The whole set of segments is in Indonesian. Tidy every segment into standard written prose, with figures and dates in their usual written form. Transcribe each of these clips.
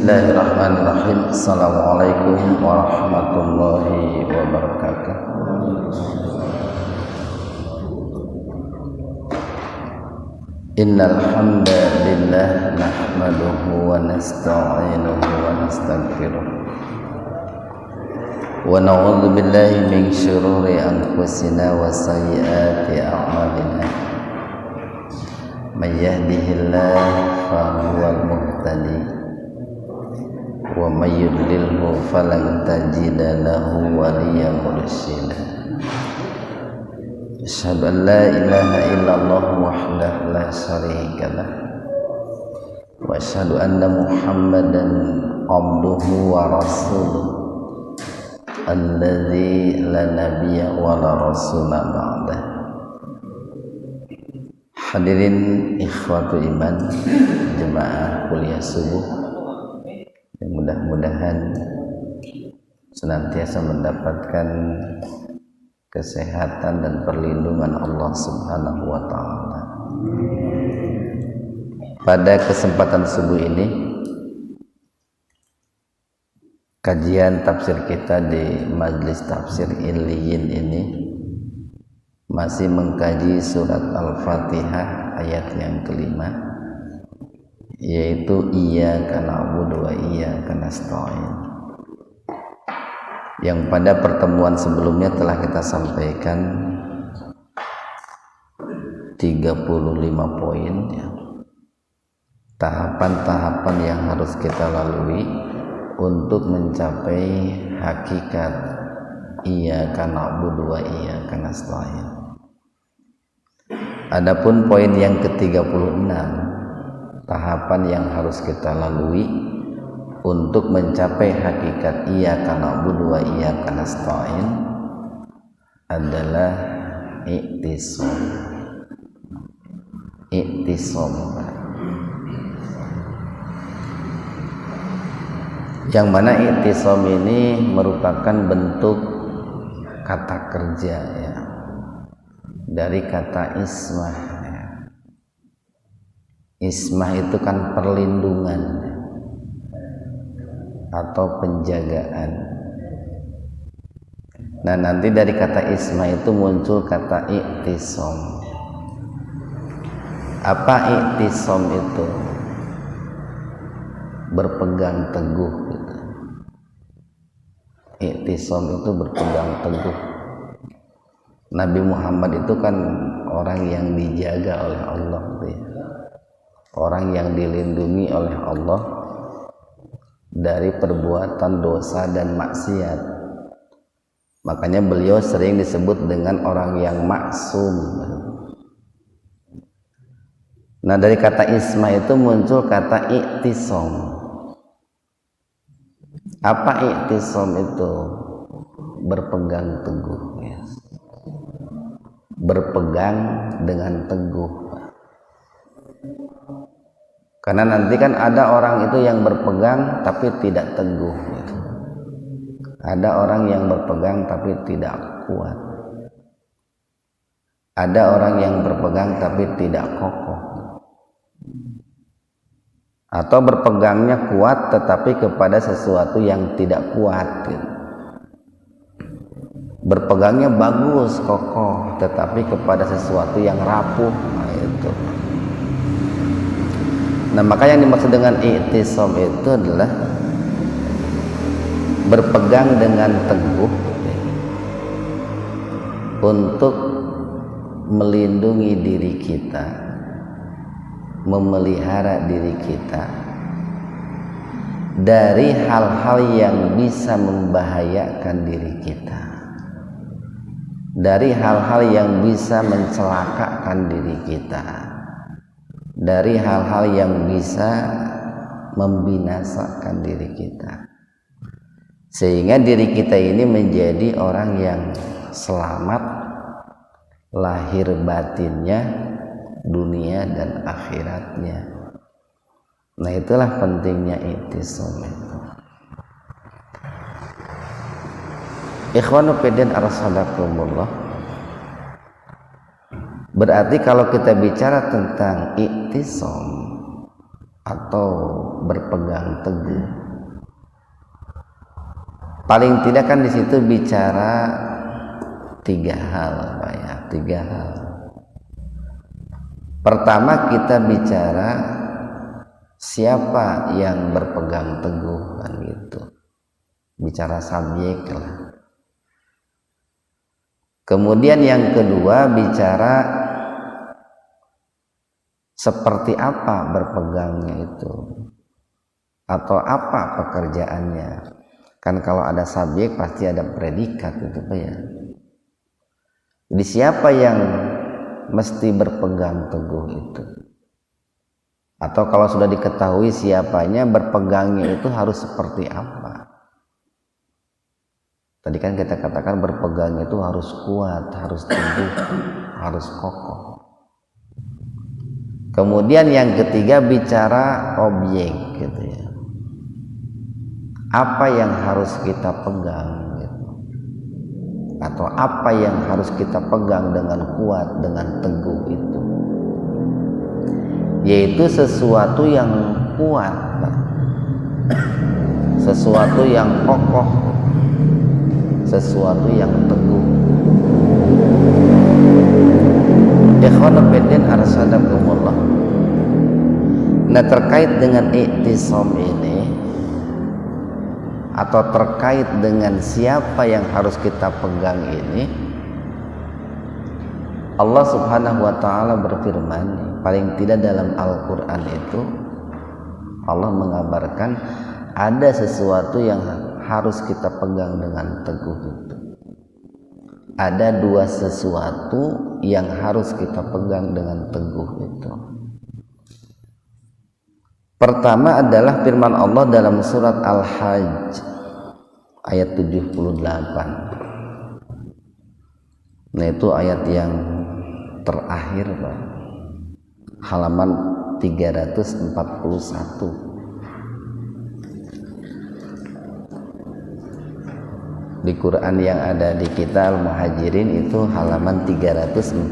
Bismillahirrahmanirrahim. Assalamualaikum warahmatullahi wabarakatuh. Innal hamdalillah nahmaduhu wa nasta'inuhu wa nastaghfiruh wa na'udzu billahi min syururi anfusina wa sayyiati a'malina. May yahdihillahu fahuwal muhtadi wa may yudlilhu falan tajida lahu waliyyan mursyida. Asyhadu an la ilaha illallah wahdahu la syarika lah wa asyhadu anna Muhammadan abduhu wa rasuluh alladzi la nabiyya wa la rasula ba'dah. Hadirin ikhwatu iman jemaah kuliah subuh, yang mudah-mudahan senantiasa mendapatkan kesehatan dan perlindungan Allah Subhanahu wa ta'ala. Pada kesempatan subuh ini, kajian tafsir kita di Majelis Tafsir Illiyin ini masih mengkaji surat Al-Fatihah ayat yang kelima, yaitu iyyaka na'budu wa iyyaka nasta'in, yang pada pertemuan sebelumnya telah kita sampaikan 35 poin ya, tahapan-tahapan yang harus kita lalui untuk mencapai hakikat iyyaka na'budu wa iyyaka nasta'in. Adapun poin yang ke-36, tahapan yang harus kita lalui untuk mencapai hakikat iyyaka na'budu wa iyyaka nasta'in adalah iktisam. Yang mana iktisam ini merupakan bentuk kata kerja ya, dari kata ismah ya. Ismah itu kan perlindungan atau penjagaan. Nah, nanti dari kata ismah itu muncul kata iktisam. Apa iktisam itu? Berpegang teguh gitu. Iktisam itu berpegang teguh. Nabi Muhammad itu kan orang yang dijaga oleh Allah gitu ya. Orang yang dilindungi oleh Allah dari perbuatan dosa dan maksiat. Makanya beliau sering disebut dengan orang yang maksum. Nah, dari kata ismah itu muncul kata iktisam. Apa iktisam itu? Berpegang teguh ya. Berpegang dengan teguh. Karena nanti kan ada orang itu yang berpegang tapi tidak teguh gitu. Ada orang yang berpegang tapi tidak kuat. Ada orang yang berpegang tapi tidak kokoh. Atau berpegangnya kuat tetapi kepada sesuatu yang tidak kuat gitu. Berpegangnya bagus, kokoh, tetapi kepada sesuatu yang rapuh. Nah, itu. Nah, maka yang dimaksud dengan iktisam itu adalah berpegang dengan teguh untuk melindungi diri kita, memelihara diri kita dari hal-hal yang bisa membahayakan diri kita, dari hal-hal yang bisa mencelakakan diri kita, dari hal-hal yang bisa membinasakan diri kita, sehingga diri kita ini menjadi orang yang selamat lahir batinnya, dunia dan akhiratnya. Nah, itulah pentingnya iktisam itu. Ikhwanu fiddin arshadakumullah. Berarti kalau kita bicara tentang iktisam atau berpegang teguh, Paling tidak kan di situ bicara 3 hal, Pak ya, 3 hal. Pertama kita bicara siapa yang berpegang teguh kan gitu. Bicara subjek lah. Kemudian yang kedua bicara seperti apa berpegangnya itu, atau apa pekerjaannya. Kan kalau ada subjek pasti ada predikat itu Pak ya. Jadi siapa yang mesti berpegang teguh itu, atau kalau sudah diketahui siapanya, berpegangnya itu harus seperti apa. Tadi kan kita katakan berpegang itu harus kuat, harus teguh, harus kokoh. Kemudian yang ketiga bicara objek gitu ya. Apa yang harus kita pegang gitu. Atau apa yang harus kita pegang dengan kuat, dengan teguh itu. Yaitu sesuatu yang kuat, Pak. Sesuatu yang kokoh, sesuatu yang teguh. Ikhwan fillah arsadakumullah. Nah, terkait dengan i'tisam ini, atau terkait dengan siapa yang harus kita pegang ini, Allah Subhanahu wa taala berfirman, paling tidak dalam Al-Qur'an itu Allah mengabarkan ada sesuatu yang harus kita pegang dengan teguh itu. Ada 2 sesuatu yang harus kita pegang dengan teguh itu. Pertama adalah firman Allah dalam surat Al-Hajj ayat 78. Nah, itu ayat yang terakhir, Pak. Halaman 341. Di Quran yang ada di kita Al-Muhajirin itu halaman 341.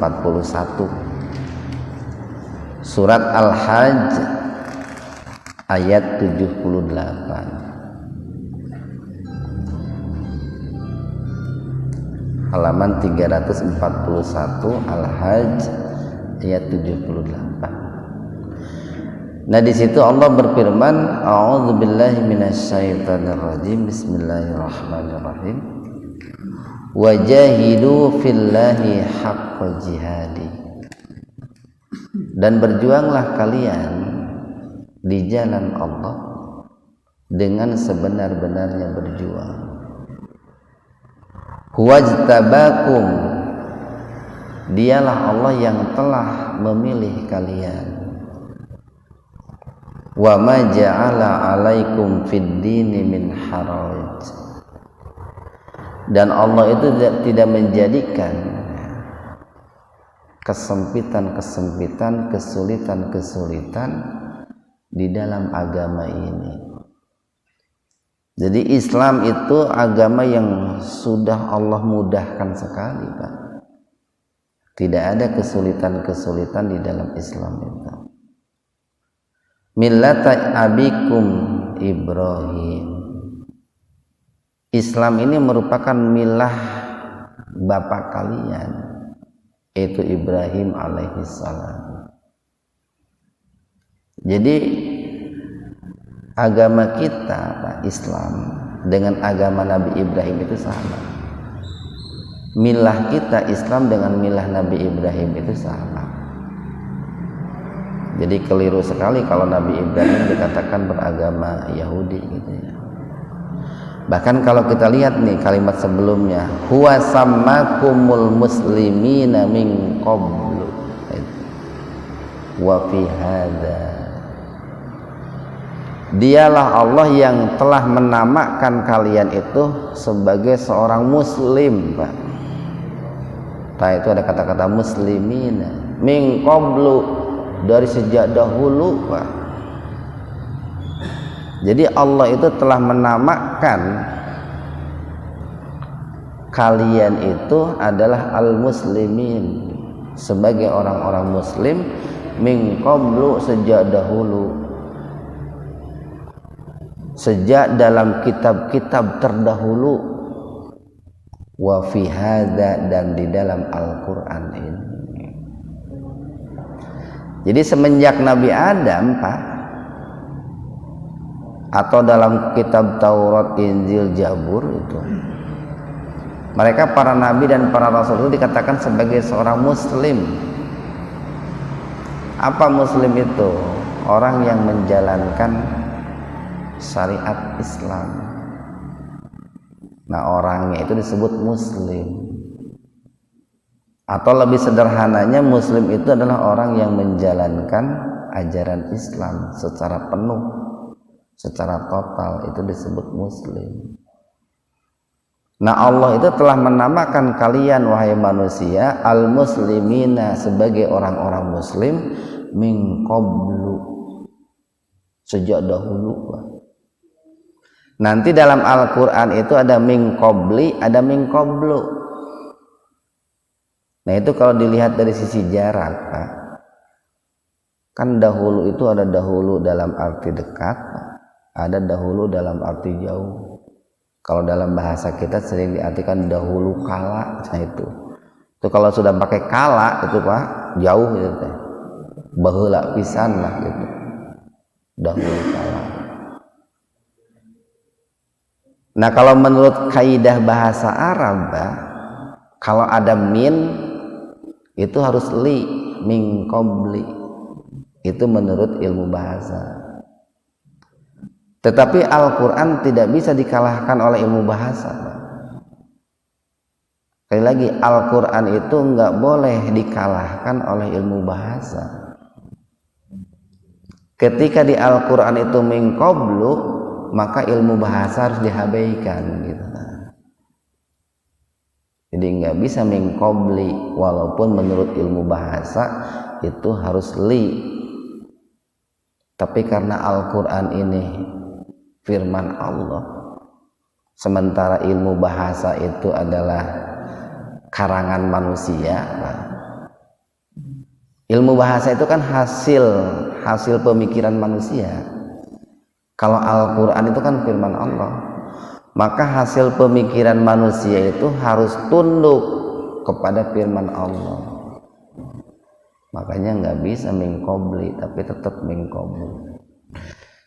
Surat Al-Hajj ayat 78. Halaman 341 Al-Hajj ayat 78. Nah, di situ Allah berfirman, a'udzubillahi minasyaitonirrajim, bismillahirrahmanirrahim. Wajahidu fillahi haqqa jihadi. Dan berjuanglah kalian di jalan Allah dengan sebenar-benarnya berjuang. Huwajtabakum, dialah Allah yang telah memilih kalian. Wa ma ja'ala 'alaikum fid dini min haraj. Dan Allah itu tidak menjadikan kesempitan-kesempitan, kesulitan-kesulitan di dalam agama ini. Jadi Islam itu agama yang sudah Allah mudahkan sekali, Pak. Tidak ada kesulitan-kesulitan di dalam Islam itu. Millata abikum Ibrahim. Islam ini merupakan milah bapak kalian, yaitu Ibrahim alaihissalam. Jadi agama kita, Pak, Islam dengan agama Nabi Ibrahim itu sama. Milah kita Islam dengan milah Nabi Ibrahim itu sama. Jadi keliru sekali kalau Nabi Ibrahim dikatakan beragama Yahudi gitu ya. Bahkan kalau kita lihat nih kalimat sebelumnya, huwa sammakumul muslimina min qablu wa fi hadza. Dialah Allah yang telah menamakan kalian itu sebagai seorang muslim, Pak. Nah, itu ada kata-kata muslimina min qablu, dari sejak dahulu, Pak. Jadi Allah itu telah menamakan kalian itu adalah al-muslimin, sebagai orang-orang muslim min qablu, sejak dahulu. sejak dalam kitab-kitab terdahulu, wa fi hadza, dan di dalam Al-Qur'an ini. Jadi semenjak Nabi Adam, Pak, atau dalam kitab Taurat, Injil, Zabur itu, mereka para nabi dan para rasul itu dikatakan sebagai seorang muslim. Apa muslim itu? Orang yang menjalankan syariat Islam. Nah, orangnya itu disebut muslim. Atau lebih sederhananya, muslim itu adalah orang yang menjalankan ajaran Islam secara penuh, secara total, itu disebut muslim. Nah, Allah itu telah menamakan kalian, wahai manusia, al-muslimina, sebagai orang-orang muslim, min qablu, sejak dahulu. Nanti dalam Al-Quran itu ada min qabli, ada min qablu. Nah, itu kalau dilihat dari sisi jarak, Pak, kan dahulu itu ada dahulu dalam arti dekat, ada dahulu dalam arti jauh. Kalau dalam bahasa kita sering diartikan dahulu kala. Nah, itu kalau sudah pakai kala itu, Pak, jauh gitu, baheula pisan lah gitu, dahulu kala. Nah, kalau menurut kaidah bahasa Arab, Pak, kalau ada min itu harus li, min qabli, itu menurut ilmu bahasa. Tetapi Al-Quran tidak bisa dikalahkan oleh ilmu bahasa. Sekali lagi, Al-Quran itu nggak boleh dikalahkan oleh ilmu bahasa. Ketika di Al-Quran itu min qablu, maka ilmu bahasa harus diabaikan gitu. Jadi nggak bisa min qabli, walaupun menurut ilmu bahasa itu harus li. Tapi karena Al-Quran ini firman Allah, sementara ilmu bahasa itu adalah karangan manusia. Ilmu bahasa itu kan hasil pemikiran manusia. Kalau Al-Quran itu kan firman Allah, maka hasil pemikiran manusia itu harus tunduk kepada firman Allah. Makanya nggak bisa min qabli, tapi tetap min qabli.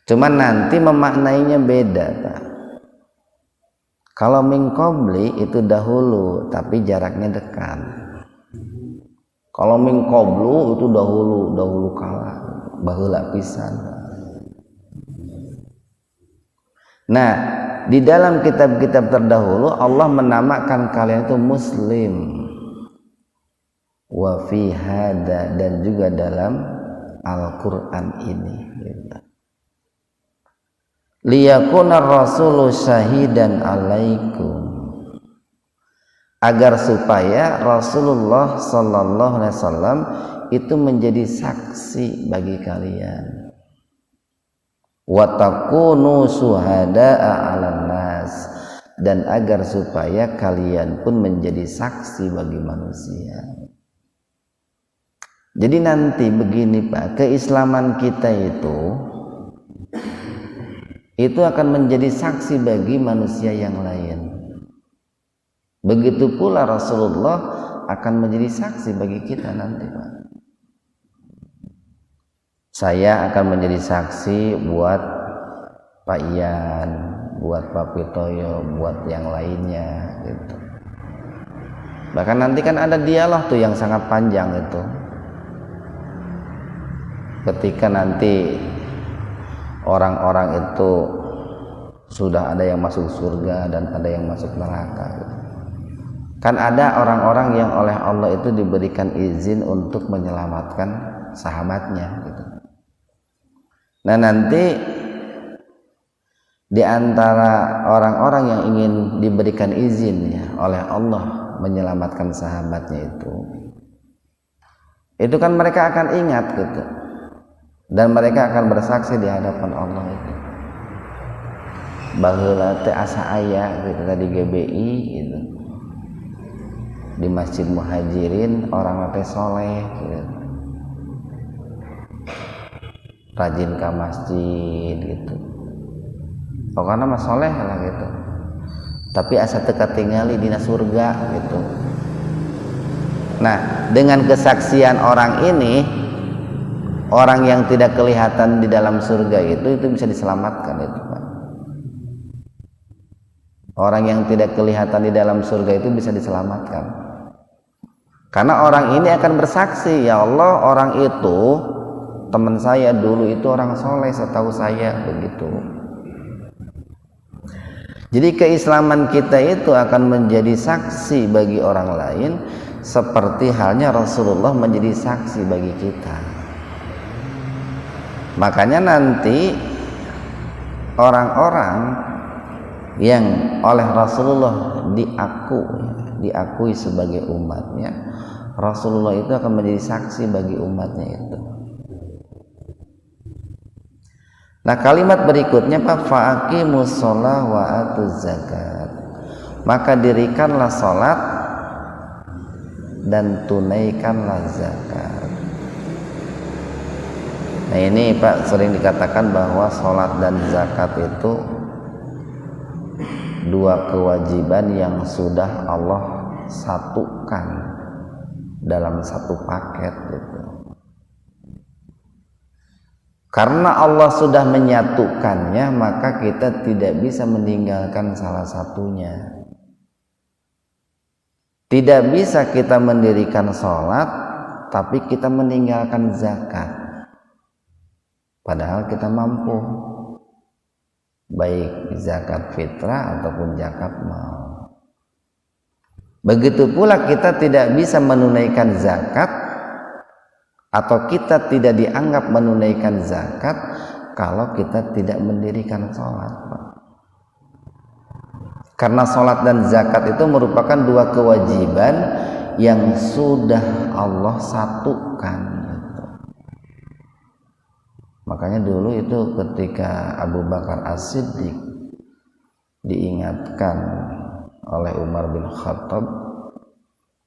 Cuman nanti memaknainya beda, Pak. Kalau min qabli itu dahulu, tapi jaraknya dekat. Kalau min qablu itu dahulu kala, baheula pisan. Nah, di dalam kitab-kitab terdahulu Allah menamakan kalian itu muslim. Wa fi hada, dan juga dalam Al-Quran ini gitu. Liyakuna rasulu syahidan alaikum, agar supaya Rasulullah sallallahu alaihi wasallam itu menjadi saksi bagi kalian. Wa takunu syuhada'a 'alan nas, dan agar supaya kalian pun menjadi saksi bagi manusia. Jadi nanti begini, Pak, keislaman kita itu akan menjadi saksi bagi manusia yang lain. Begitu pula Rasulullah akan menjadi saksi bagi kita nanti, Pak. Saya akan menjadi saksi buat Pak Ian, buat Pak Pitoyo, buat yang lainnya gitu. Bahkan nanti kan ada dialog tuh yang sangat panjang itu. Ketika nanti orang-orang itu sudah ada yang masuk surga dan ada yang masuk neraka gitu. Kan ada orang-orang yang oleh Allah itu diberikan izin untuk menyelamatkan sahabatnya gitu. Nah, nanti di antara orang-orang yang ingin diberikan izin ya oleh Allah menyelamatkan sahabatnya itu kan mereka akan ingat gitu, dan mereka akan bersaksi di hadapan Allah itu. Baheula teh asa aya gitu tadi GBI gitu. Di Masjid Muhajirin orang teh soleh gitu. Rajin ke masjid gitu. pokoknya mah soleh lah gitu, tapi asa teka tingali dina surga gitu. Nah, dengan kesaksian orang ini, orang yang tidak kelihatan di dalam surga itu bisa diselamatkan itu, Pak. Orang yang tidak kelihatan di dalam surga itu bisa diselamatkan. Karena orang ini akan bersaksi, ya Allah, orang itu teman saya dulu itu orang soleh setahu saya begitu. Jadi keislaman kita itu akan menjadi saksi bagi orang lain, seperti halnya Rasulullah menjadi saksi bagi kita. Makanya nanti orang-orang yang oleh Rasulullah diakui sebagai umatnya, Rasulullah itu akan menjadi saksi bagi umatnya itu. Nah, kalimat berikutnya, Pak, faqimus shalah wa atuz zakat. Maka dirikanlah salat dan tunaikanlah zakat. Nah, ini Pak sering dikatakan bahwa salat dan zakat itu dua kewajiban yang sudah Allah satukan dalam satu paket gitu. Karena Allah sudah menyatukannya, maka kita tidak bisa meninggalkan salah satunya. Tidak bisa kita mendirikan sholat tapi kita meninggalkan zakat, padahal kita mampu, baik zakat fitrah ataupun zakat mal. Begitu pula kita tidak bisa menunaikan zakat atau kita tidak dianggap menunaikan zakat kalau kita tidak mendirikan sholat, Pak. Karena sholat dan zakat itu merupakan dua kewajiban yang sudah Allah satukan gitu. Makanya dulu itu ketika Abu Bakar As-Siddiq diingatkan oleh Umar bin Khattab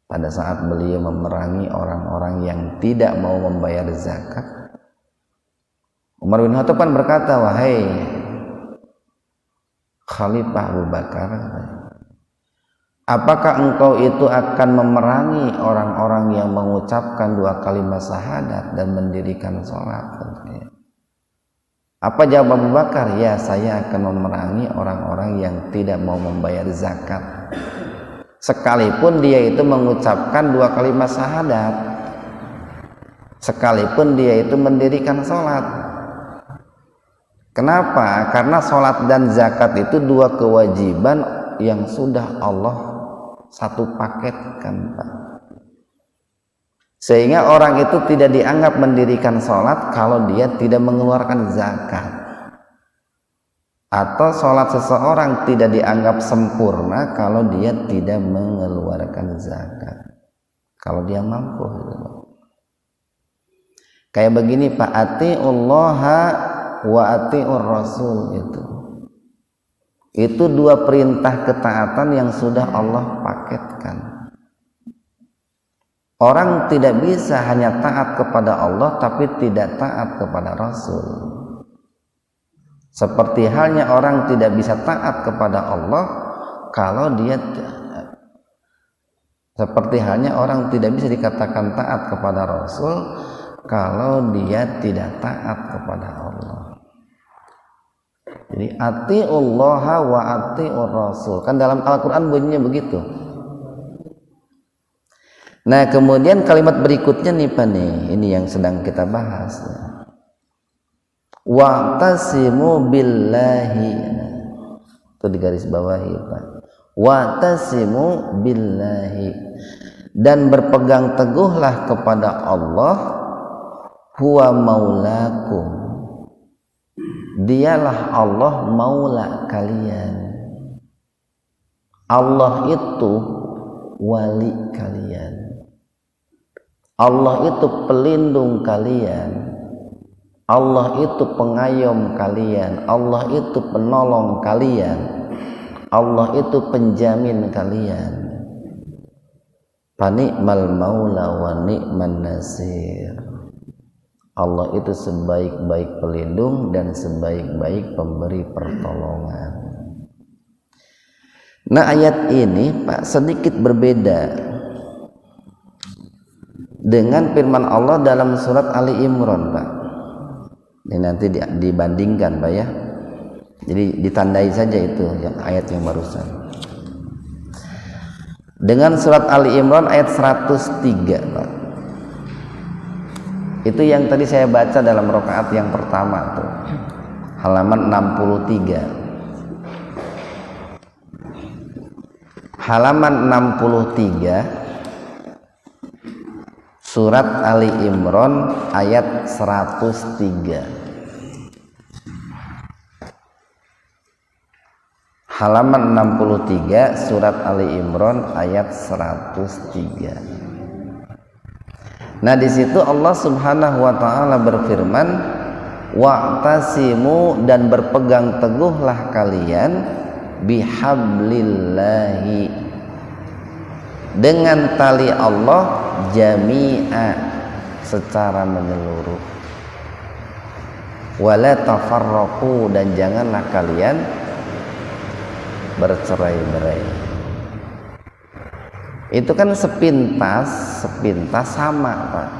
pada saat beliau memerangi orang-orang yang tidak mau membayar zakat, Umar bin Khattab kan berkata, wahai Khalifah Abu Bakar, apakah engkau itu akan memerangi orang-orang yang mengucapkan dua kalimat syahadat dan mendirikan sholat? Apa jawab Abu Bakar? Ya, saya akan memerangi orang-orang yang tidak mau membayar zakat, sekalipun dia itu mengucapkan dua kalimat syahadat, sekalipun dia itu mendirikan sholat. Kenapa? Karena sholat dan zakat itu dua kewajiban yang sudah Allah satu paketkan, Pak. Sehingga orang itu tidak dianggap mendirikan sholat kalau dia tidak mengeluarkan zakat, atau sholat seseorang tidak dianggap sempurna kalau dia tidak mengeluarkan zakat, kalau dia mampu gitu. Kayak begini, Pak, atiullaha wa atiur rasul, itu dua perintah ketaatan yang sudah Allah paketkan. Orang tidak bisa hanya taat kepada Allah tapi tidak taat kepada Rasul. Seperti halnya orang tidak bisa taat kepada Allah kalau dia, seperti halnya orang tidak bisa dikatakan taat kepada Rasul kalau dia tidak taat kepada Allah. Jadi atiullaha wa atiur rasul, kan dalam Al-Quran bunyinya begitu. Nah, kemudian kalimat berikutnya nih, Pak, ini yang sedang kita bahas. Wa'tasimu billahi, itu di garis bawahi, Pak. Wa'tasimu billahi, dan berpegang teguhlah kepada Allah, huwa maulakum, dialah Allah maula kalian. Allah itu wali kalian, Allah itu pelindung kalian, Allah itu pengayom kalian, Allah itu penolong kalian, Allah itu penjamin kalian. Fa ni'mal maula wa ni'man nasir. Allah itu sebaik-baik pelindung dan sebaik-baik pemberi pertolongan. Nah, ayat ini Pak sedikit berbeda dengan firman Allah dalam surat Ali Imran, Pak. Ini nanti dibandingkan, Pak ya. Jadi ditandai saja itu yang ayat yang barusan. Dengan surat Ali Imran ayat 103, Pak. Itu yang tadi saya baca dalam rakaat yang pertama tuh. Halaman 63. Halaman 63 surat Ali Imran ayat 103. Halaman 63 surat Ali Imran ayat 103. Nah, di situ Allah Subhanahu wa taala berfirman, wa'tasimu, dan berpegang teguhlah kalian bihablillahi, dengan tali Allah, jami'a, secara menyeluruh, wala tafarraqu, dan janganlah kalian bercerai-berai. Itu kan sepintas sama, Pak.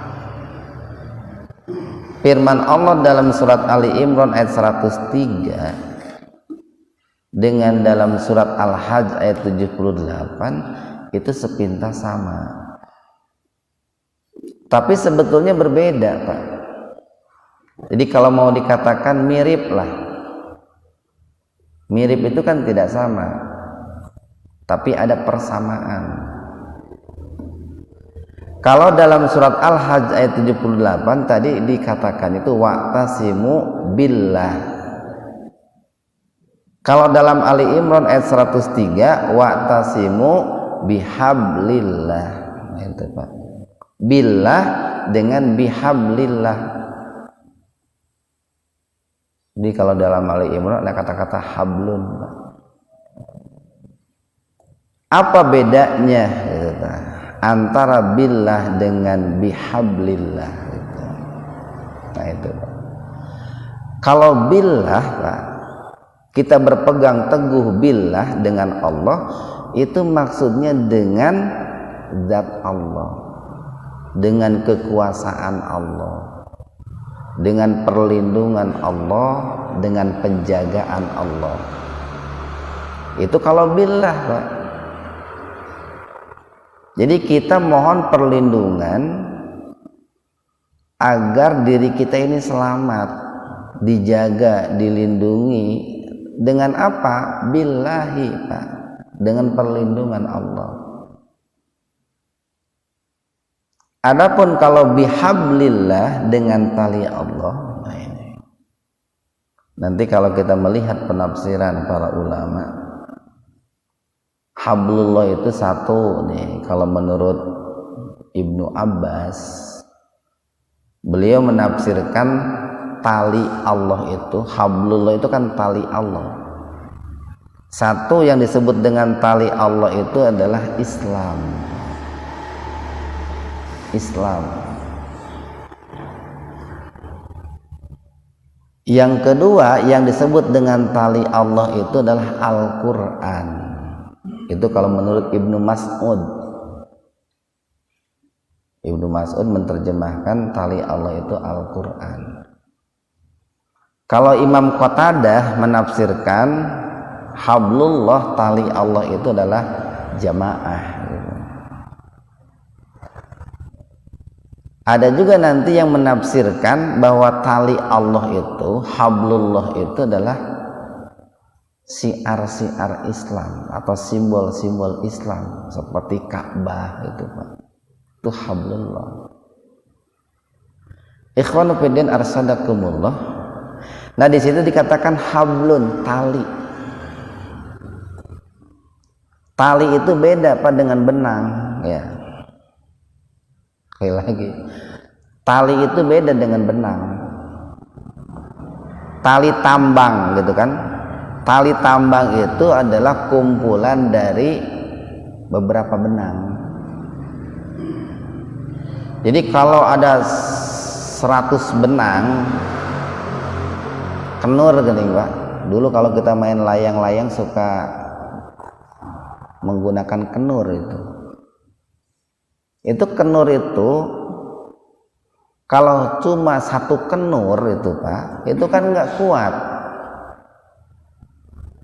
Firman Allah dalam surat Ali Imran ayat 103 dengan dalam surat Al-Hajj ayat 78 itu sepintas sama. Tapi sebetulnya berbeda, Pak. Jadi kalau mau dikatakan mirip lah. Mirip itu kan tidak sama, tapi ada persamaan. Kalau dalam surat Al-Hajj ayat 78 tadi dikatakan itu wa'tasimu billah. Kalau dalam Ali Imran ayat 103 wa'tasimu bihablillah. Itu, Pak. Billah dengan bihablillah. Jadi kalau dalam Ali Imran ada kata-kata hablun, Pak. Apa bedanya gitu, Pak, antara billah dengan bihablillah gitu. Nah itu, Pak. Kalau billah, Pak, kita berpegang teguh billah dengan Allah, itu maksudnya dengan zat Allah, dengan kekuasaan Allah, dengan perlindungan Allah, dengan penjagaan Allah. Itu kalau billah, Pak. Jadi kita mohon perlindungan agar diri kita ini selamat, dijaga, dilindungi dengan apa? Billahi, Pak. Dengan perlindungan Allah. Adapun kalau bihablillah dengan tali Allah, nah ini. Nanti kalau kita melihat penafsiran para ulama, hablullah itu satu nih. Kalau menurut Ibnu Abbas, beliau menafsirkan tali Allah itu, hablullah itu kan tali Allah. Satu yang disebut dengan tali Allah itu adalah Islam. Islam. Yang kedua yang disebut dengan tali Allah itu adalah Al-Quran. Itu kalau menurut Ibnu Mas'ud. Ibnu Mas'ud menerjemahkan tali Allah itu Al-Quran. Kalau Imam Qatadah menafsirkan hablullah, tali Allah itu adalah jamaah. Ada juga nanti yang menafsirkan bahwa tali Allah itu, hablullah itu adalah siar-siar Islam atau simbol-simbol Islam seperti Ka'bah itu, Pak. Itu hablullah. Ikhwanu fiddin arsadakumullah. Nah, di situ dikatakan hablun, tali. Tali itu beda, Pak, dengan benang, ya. Sekali lagi, tali itu beda dengan benang. Tali tambang gitu kan. Tali tambang itu adalah kumpulan dari beberapa benang. Jadi kalau ada 100 benang kenur gini Pak. Dulu kalau kita main layang-layang suka menggunakan kenur itu. Itu kenur itu kalau cuma 1 kenur itu Pak, itu kan nggak kuat.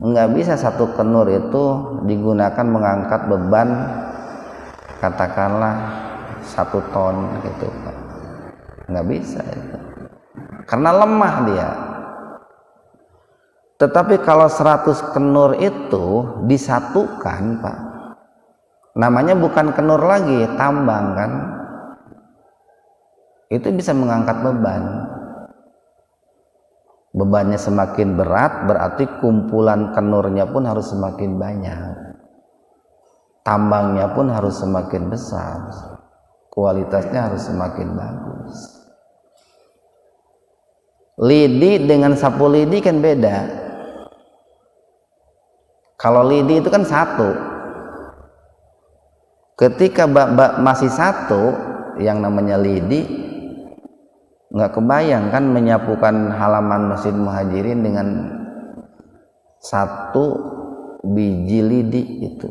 Nggak bisa 1 kenur itu digunakan mengangkat beban katakanlah 1 ton gitu Pak. Nggak bisa itu. Karena lemah dia. Tetapi kalau 100 kenur itu disatukan Pak, namanya bukan kenur lagi, tambang kan, itu bisa mengangkat beban. Bebannya semakin berat, berarti kumpulan kenurnya pun harus semakin banyak, tambangnya pun harus semakin besar, kualitasnya harus semakin bagus. Lidi dengan sapu lidi kan beda. Kalau lidi itu kan 1. Ketika masih 1 yang namanya lidi, nggak kebayang kan menyapukan halaman Masjid Muhajirin dengan 1 biji lidi itu.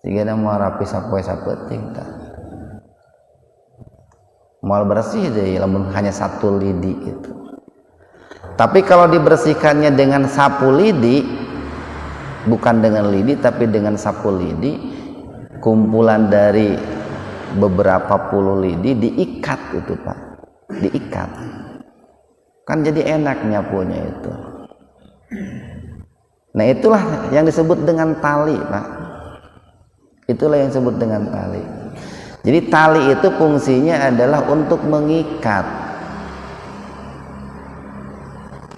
Sehingga mau rapi sapu-sapu tingkat. Mau bersih deh, namun hanya 1 lidi itu. Tapi kalau dibersihkannya dengan sapu lidi, bukan dengan lidi tapi dengan sapu lidi, kumpulan dari beberapa puluh lidi diikat itu Pak, diikat kan jadi enak nyapunya itu. Nah itulah yang disebut dengan tali Pak, itulah yang disebut dengan tali. Jadi tali itu fungsinya adalah untuk mengikat.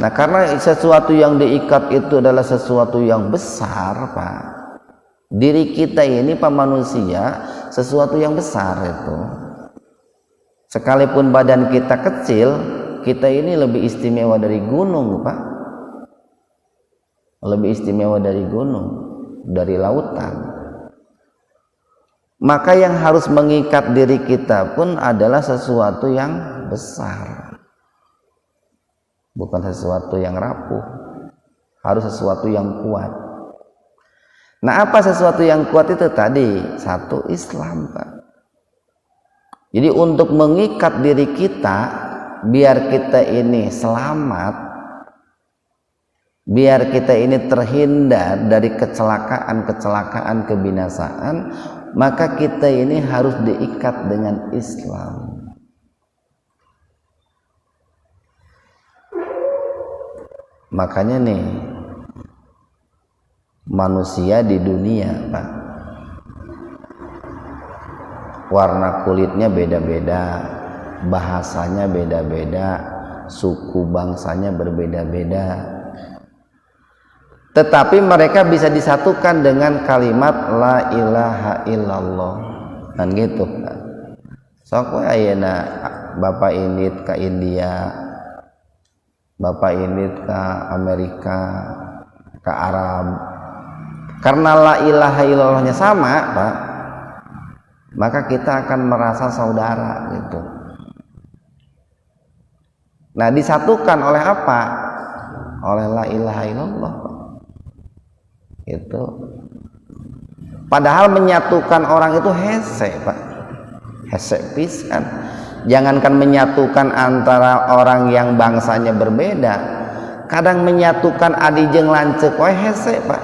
Nah karena sesuatu yang diikat itu adalah sesuatu yang besar Pak, diri kita ini Pak manusia sesuatu yang besar itu. Sekalipun badan kita kecil, kita ini lebih istimewa dari gunung Pak, lebih istimewa dari gunung, dari lautan. Maka yang harus mengikat diri kita pun adalah sesuatu yang besar, bukan sesuatu yang rapuh, harus sesuatu yang kuat. Nah apa sesuatu yang kuat itu tadi? 1 Islam Pak. Jadi untuk mengikat diri kita biar kita ini selamat, biar kita ini terhindar dari kecelakaan kebinasaan, maka kita ini harus diikat dengan Islam. Makanya nih manusia di dunia Pak, warna kulitnya beda-beda, bahasanya beda-beda, suku bangsanya berbeda-beda, tetapi mereka bisa disatukan dengan kalimat la ilaha illallah kan gitu Pak. Sok ayeuna bapak ini ke India, bapak ini ke Amerika, ke Arab, karena la ilaha illallahnya sama Pak, maka kita akan merasa saudara gitu. Nah disatukan oleh apa? Oleh la ilaha illallah itu. Padahal menyatukan orang itu hese Pak, hese pisan. Jangankan menyatukan antara orang yang bangsanya berbeda, kadang menyatukan adi jeung lanceuk we hese Pak.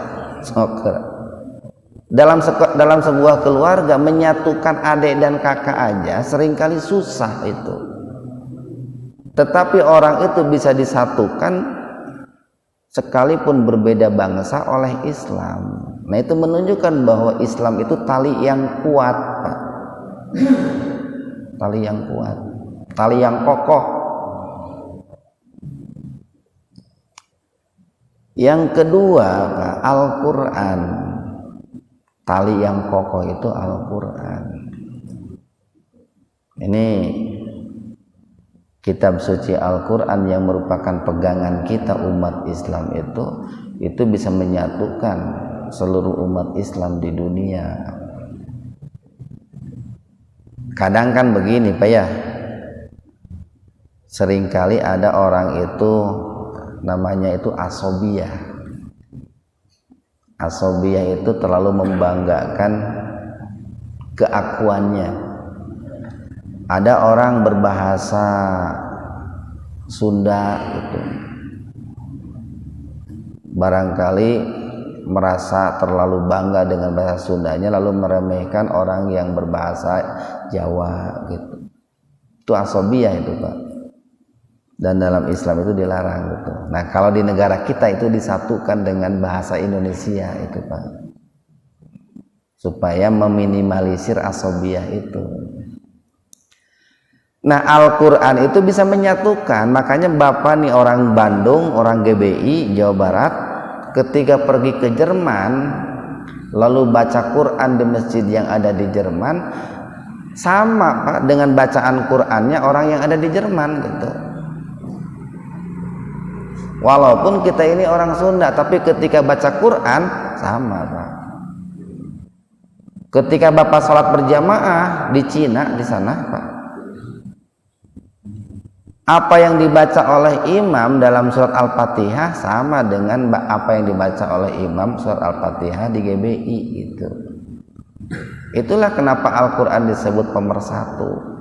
Dalam sebuah keluarga menyatukan adik dan kakak aja seringkali susah itu. Tetapi orang itu bisa disatukan sekalipun berbeda bangsa oleh Islam. Nah itu menunjukkan bahwa Islam itu tali yang kuat Pak. Tali yang kuat, tali yang kokoh. Yang kedua Pak, Al-Quran. Tali yang kokoh itu Al-Quran. Ini kitab suci Al-Quran yang merupakan pegangan kita umat Islam itu bisa menyatukan seluruh umat Islam di dunia. Kadang kan begini Pak ya, seringkali ada orang itu namanya itu asobiyah. Asobiyah itu terlalu membanggakan keakuannya. Ada orang berbahasa Sunda itu barangkali merasa terlalu bangga dengan bahasa Sundanya, lalu meremehkan orang yang berbahasa Jawa gitu. Itu asobiyah itu, Pak. Dan dalam Islam itu dilarang gitu. Nah, kalau di negara kita itu disatukan dengan bahasa Indonesia itu, Pak, supaya meminimalisir asobiyah itu. Nah, Al-Quran itu bisa menyatukan. Makanya Bapak nih orang Bandung, orang GBI Jawa Barat, ketika pergi ke Jerman lalu baca Quran di masjid yang ada di Jerman, sama Pak dengan bacaan Qurannya orang yang ada di Jerman gitu. Walaupun kita ini orang Sunda, tapi ketika baca Quran sama Pak. Ketika Bapak sholat berjamaah di Cina di sana Pak, apa yang dibaca oleh imam dalam surat Al-Fatihah sama dengan apa yang dibaca oleh imam surat Al-Fatihah di GBI gitu. Itulah kenapa Al-Quran disebut pemersatu.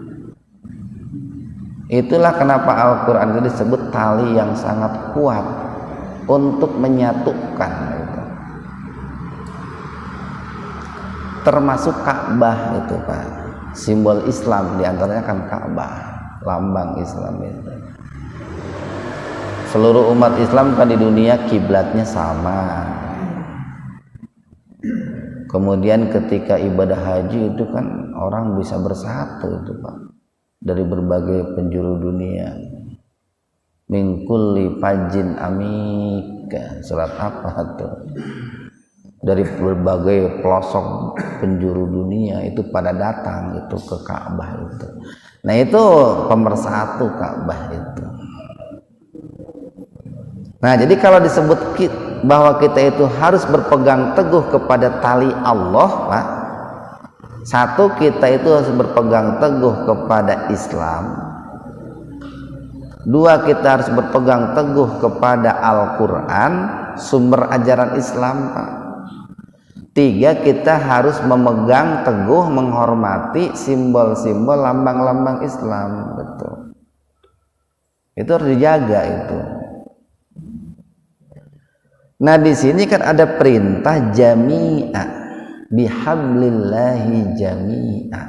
Itulah kenapa Al-Quran itu disebut tali yang sangat kuat untuk menyatukan gitu. Termasuk Ka'bah itu Pak, simbol Islam diantaranya kan Ka'bah, lambang Islam itu. Seluruh umat Islam kan di dunia kiblatnya sama. Kemudian ketika ibadah haji itu kan orang bisa bersatu itu Pak, dari berbagai penjuru dunia. Min kulli fajjin amik, surat apa tuh? Dari berbagai pelosok penjuru dunia itu pada datang itu ke Ka'bah itu. Nah, itu pemersatu Ka'bah itu. Nah, jadi kalau disebut bahwa kita itu harus berpegang teguh kepada tali Allah, Pak. Satu, kita itu harus berpegang teguh kepada Islam. Dua, kita harus berpegang teguh kepada Al-Quran, sumber ajaran Islam, Pak. Tiga, kita harus memegang teguh, menghormati simbol-simbol lambang-lambang Islam, betul. Itu harus dijaga itu. Nah, di sini kan ada perintah jami'a, bihablillahi jami'a.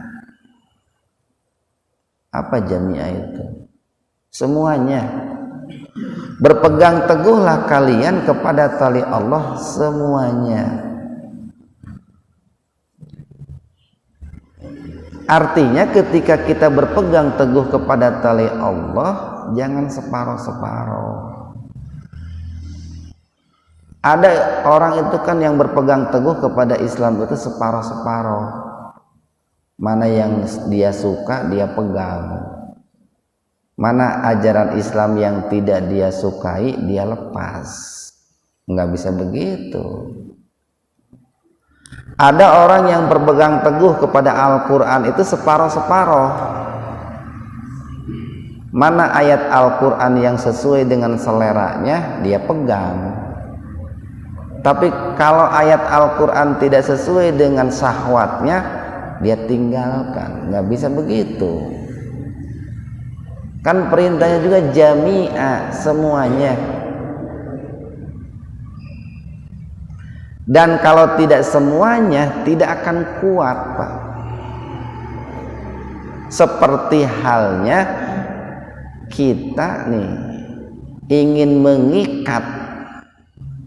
Apa jami'a itu? Semuanya. Berpegang teguhlah kalian kepada tali Allah semuanya. Artinya ketika kita berpegang teguh kepada tali Allah, jangan separoh-separoh. Ada orang itu kan yang berpegang teguh kepada Islam itu separoh-separoh. Mana yang dia suka dia pegang. Mana ajaran Islam yang tidak dia sukai dia lepas. Nggak bisa begitu. Ada orang yang berpegang teguh kepada Al-Quran itu separoh-separoh. Mana ayat Al-Quran yang sesuai dengan seleranya dia pegang. Tapi kalau ayat Al-Quran tidak sesuai dengan syahwatnya dia tinggalkan. Nggak bisa begitu. Kan perintahnya juga jami'a, semuanya. Dan kalau tidak semuanya tidak akan kuat, Pak. Seperti halnya kita nih ingin mengikat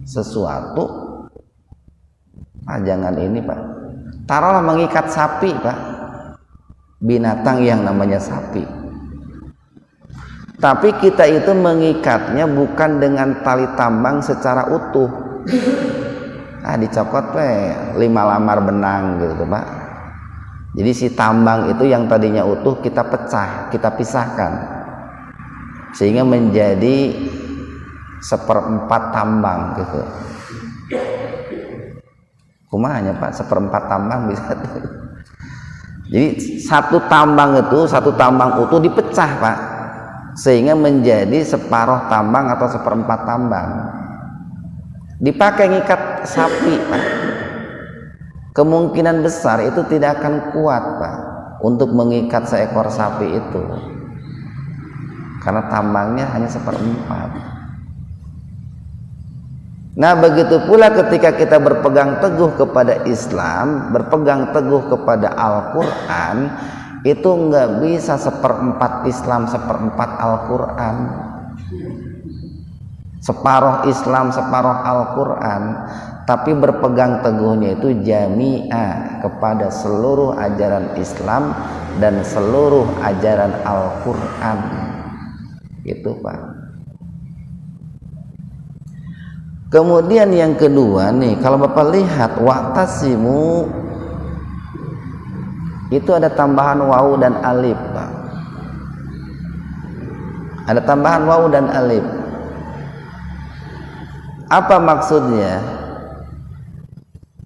sesuatu, jangan ini Pak, taruhlah mengikat sapi Pak, binatang yang namanya sapi, tapi kita itu mengikatnya bukan dengan tali tambang secara utuh. Dicokot 5 lamar benang gitu Pak. Jadi si tambang itu yang tadinya utuh kita pecah, kita pisahkan sehingga menjadi 1/4 tambang gitu. Kumanya Pak, 1/4 tambang bisa. Jadi satu tambang utuh dipecah Pak, sehingga menjadi separuh tambang atau seperempat tambang. Dipakai ngikat sapi, Pak, kemungkinan besar itu tidak akan kuat, Pak, untuk mengikat seekor sapi itu, karena tambangnya hanya seperempat. Nah, begitu pula ketika kita berpegang teguh kepada Islam, berpegang teguh kepada Al-Quran, itu nggak bisa seperempat Islam, seperempat Al-Quran, separuh Islam, separuh Al-Quran, tapi berpegang teguhnya itu jami'ah kepada seluruh ajaran Islam dan seluruh ajaran Al-Quran. Gitu, Pak. Kemudian yang kedua nih, kalau Bapak lihat wa'tasimu itu ada tambahan wawu dan alif, Pak. Ada tambahan wawu dan alif. Apa maksudnya?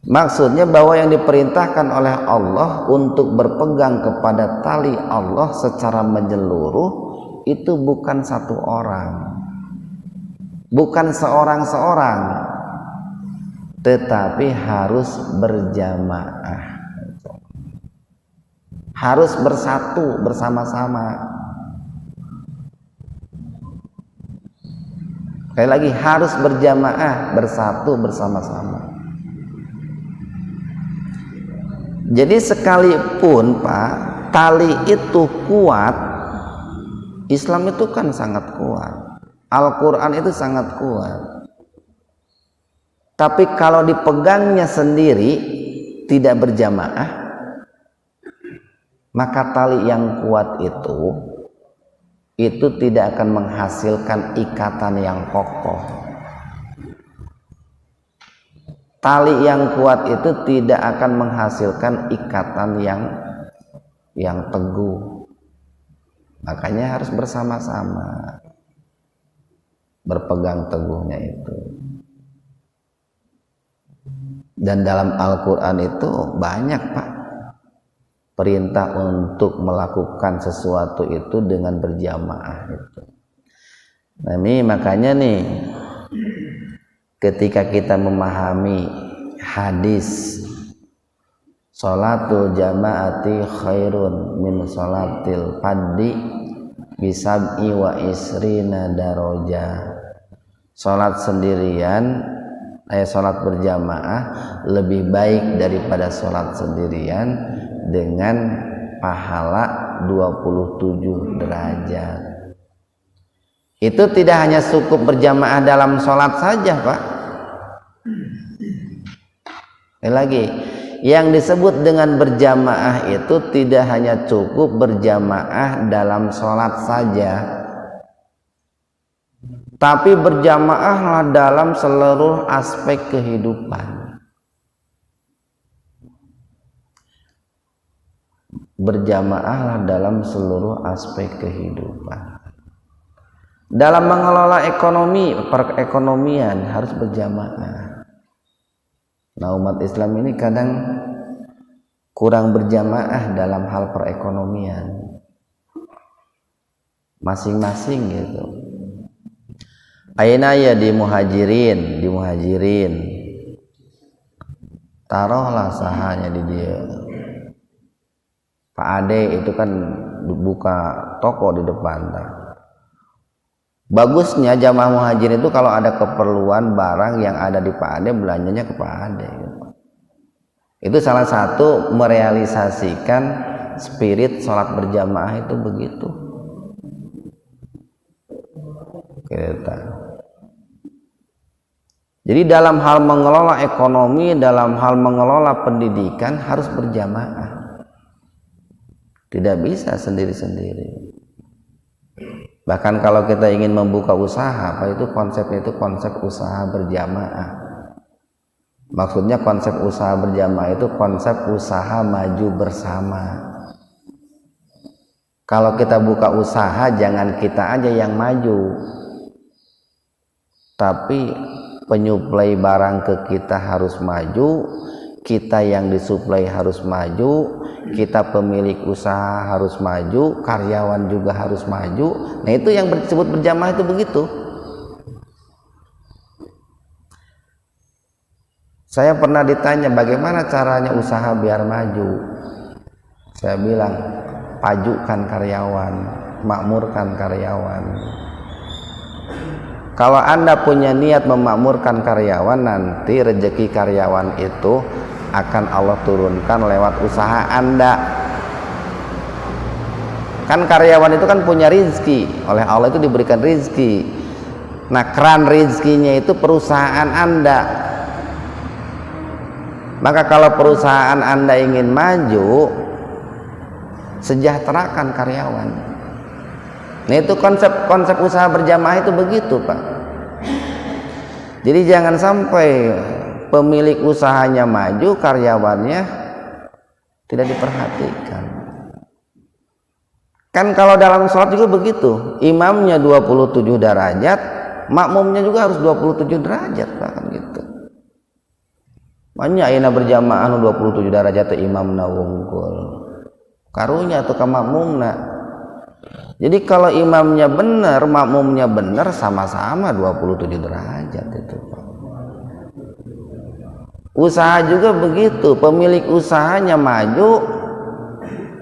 Maksudnya bahwa yang diperintahkan oleh Allah untuk berpegang kepada tali Allah secara menyeluruh itu bukan satu orang, bukan seorang-seorang, tetapi harus berjamaah, harus bersatu bersama-sama. Sekali lagi, harus berjamaah, bersatu bersama-sama. Jadi sekalipun, Pak, tali itu kuat, Islam itu kan sangat kuat, Al-Quran itu sangat kuat, tapi kalau dipegangnya sendiri tidak berjamaah, maka tali yang kuat itu tidak akan menghasilkan ikatan yang kokoh. Tali yang kuat itu tidak akan menghasilkan ikatan yang teguh. Makanya harus bersama-sama berpegang teguhnya itu. Dan dalam Al-Quran itu banyak, Pak, perintah untuk melakukan sesuatu itu dengan berjamaah itu. Nah, ini makanya nih, ketika kita memahami hadis sholatul jamaati khairun min sholatil faddi bisab'i wa isrina darajah, sholat sendirian, sholat berjamaah lebih baik daripada sholat sendirian dengan pahala 27 derajat. Itu tidak hanya cukup berjamaah dalam sholat saja, Pak. Lagi, yang disebut dengan berjamaah itu tidak hanya cukup berjamaah dalam sholat saja, tapi berjamaahlah dalam seluruh aspek kehidupan. Berjamaahlah dalam seluruh aspek kehidupan. Dalam mengelola ekonomi, perekonomian harus berjamaah. Nah, umat Islam ini kadang kurang berjamaah dalam hal perekonomian masing-masing gitu. Aina ya di muhajirin, taruhlah sahanya di dia. Pak Ade itu kan buka toko di depan. Bagusnya jamaah muhajirin itu kalau ada keperluan barang yang ada di Pak Ade, belanjanya ke Pak Ade. Itu salah satu merealisasikan spirit sholat berjamaah itu begitu. Kita. Jadi dalam hal mengelola ekonomi, dalam hal mengelola pendidikan harus berjamaah. Tidak bisa sendiri-sendiri. Bahkan kalau kita ingin membuka usaha, apa itu konsepnya, itu konsep usaha berjamaah. Maksudnya konsep usaha berjamaah itu konsep usaha maju bersama. Kalau kita buka usaha, jangan kita aja yang maju, tapi penyuplai barang ke kita harus maju, kita yang disuplai harus maju, kita pemilik usaha harus maju, karyawan juga harus maju. Nah itu yang disebut berjamaah itu begitu. Saya pernah ditanya bagaimana caranya usaha biar maju. Saya bilang pajukan karyawan, makmurkan karyawan. Kalau Anda punya niat memakmurkan karyawan, nanti rezeki karyawan itu akan Allah turunkan lewat usaha Anda. Kan karyawan itu kan punya rizki, oleh Allah itu diberikan rizki. Nah keran rizkinya itu perusahaan Anda. Maka kalau perusahaan Anda ingin maju, sejahterakan karyawan. Nah itu konsep usaha berjamaah itu begitu Pak. Jadi jangan sampai pemilik usahanya maju, karyawannya tidak diperhatikan. Kan kalau dalam sholat juga begitu, imamnya 27 derajat, makmumnya juga harus 27 derajat Pak, kan gitu. Banyak ayeuna berjamaah 27 derajat teh imamna wungkul. Karunya atau ke makmumna. Jadi kalau imamnya benar, makmumnya benar, sama-sama 27 derajat itu Pak. Usaha juga begitu, pemilik usahanya maju,